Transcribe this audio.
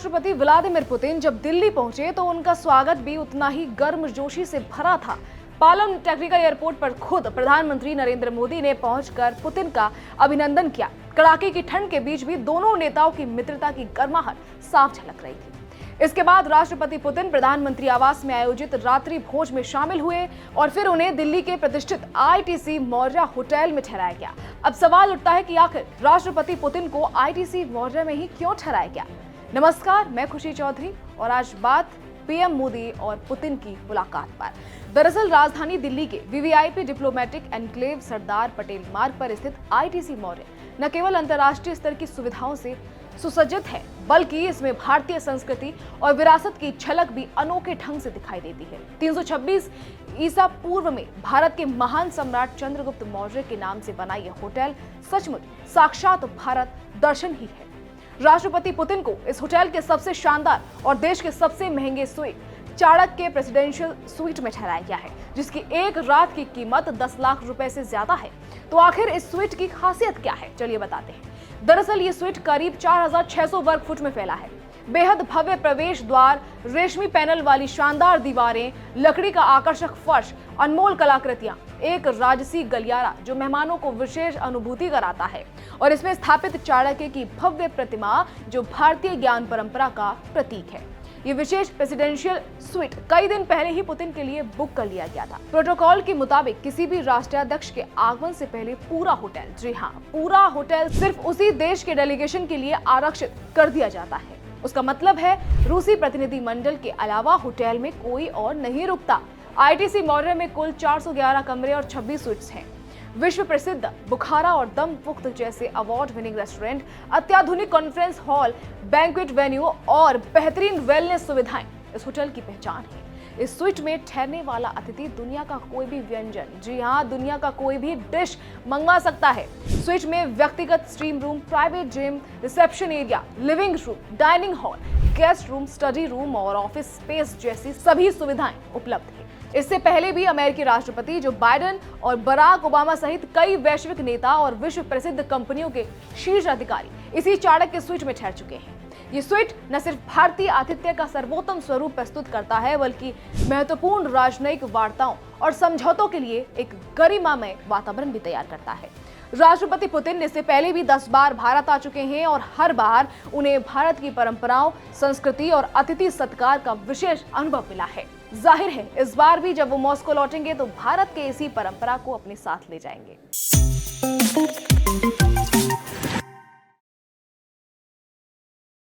राष्ट्रपति Vladimir Putin जब दिल्ली पहुंचे तो उनका स्वागत भी उतना ही गर्मजोशी से भरा था। पालम टेक्निकल एयरपोर्ट पर खुद प्रधानमंत्री नरेंद्र मोदी ने पहुंचकर पुतिन का अभिनंदन किया। कड़ाके की ठंड के बीच भी दोनों नेताओं की मित्रता की गर्माहट साफ झलक रही थी। इसके बाद राष्ट्रपति पुतिन प्रधानमंत्री आवास में आयोजित रात्रि भोज में शामिल हुए और फिर उन्हें दिल्ली के प्रतिष्ठित आईटीसी मौर्या होटल में ठहराया गया। अब सवाल उठता है कि आखिर राष्ट्रपति पुतिन को आईटीसी मौर्या में ही क्यों ठहराया गया। नमस्कार, मैं खुशी चौधरी और आज बात पीएम मोदी और पुतिन की मुलाकात पर। दरअसल राजधानी दिल्ली के VVIP diplomatic enclave Sardar Patel मार्ग पर स्थित आईटीसी मौर्या न केवल अंतर्राष्ट्रीय स्तर की सुविधाओं से सुसज्जित है, बल्कि इसमें भारतीय संस्कृति और विरासत की झलक भी अनोखे ढंग से दिखाई देती है। 326 ईसा पूर्व में भारत के महान सम्राट चंद्रगुप्त मौर्य के नाम से बना यह होटल सचमुच साक्षात भारत दर्शन ही है। राष्ट्रपति पुतिन को इस होटल के सबसे शानदार और देश के सबसे महंगे स्वीट चाणक्य के प्रेसिडेंशियल स्वीट में ठहराया गया है, जिसकी एक रात की कीमत 10 लाख रुपए से ज्यादा है। तो आखिर इस स्वीट की खासियत क्या है, चलिए बताते हैं। दरअसल ये स्वीट करीब 4600 वर्ग फुट में फैला है। बेहद भव्य प्रवेश द्वार, रेशमी पैनल वाली शानदार दीवारें, लकड़ी का आकर्षक फर्श, अनमोल कलाकृतियां, एक राजसी गलियारा जो मेहमानों को विशेष अनुभूति कराता है और इसमें स्थापित चाणक्य की भव्य प्रतिमा जो भारतीय ज्ञान परंपरा का प्रतीक है। ये विशेष प्रेसिडेंशियल स्वीट कई दिन पहले ही पुतिन के लिए बुक कर लिया गया था। प्रोटोकॉल के मुताबिक किसी भी राष्ट्राध्यक्ष के आगमन से पहले पूरा होटल, जी हाँ, पूरा होटल सिर्फ उसी देश के डेलीगेशन के लिए आरक्षित कर दिया जाता है। उसका मतलब है रूसी प्रतिनिधि मंडल के अलावा होटल में कोई और नहीं रुकता। आईटीसी मौर्या में कुल 411 कमरे और 26 स्वीट्स हैं। विश्व प्रसिद्ध बुखारा और दम पुख्त जैसे अवार्ड विनिंग रेस्टोरेंट, अत्याधुनिक कॉन्फ्रेंस हॉल, बैंक्वेट वेन्यू और बेहतरीन वेलनेस सुविधाएं इस होटल की पहचान है। इस स्वीट में ठहरने वाला अतिथि दुनिया का कोई भी व्यंजन, जी हाँ, दुनिया का कोई भी डिश मंगवा सकता है। स्वीट में व्यक्तिगत stream room, private gym, reception area, living room, dining hall, guest room, study room और ऑफिस स्पेस जैसी सभी सुविधाएं उपलब्ध है। इससे पहले भी अमेरिकी राष्ट्रपति जो बाइडेन और बराक ओबामा सहित कई वैश्विक नेता और विश्व प्रसिद्ध कंपनियों के शीर्ष अधिकारी इसी चाणक्य स्वीट में ठहर चुके हैं। ये स्वीट न सिर्फ भारतीय आतिथ्य का सर्वोत्तम स्वरूप प्रस्तुत करता है, बल्कि महत्वपूर्ण राजनयिक वार्ताओं और समझौतों के लिए एक गरिमामय वातावरण भी तैयार करता है। राष्ट्रपति पुतिन इससे पहले भी 10 बार भारत आ चुके हैं और हर बार उन्हें भारत की परंपराओं, संस्कृति और अतिथि सत्कार का विशेष अनुभव मिला है। जाहिर है इस बार भी जब वो मॉस्को लौटेंगे तो भारत के इसी परंपरा को अपने साथ ले जाएंगे।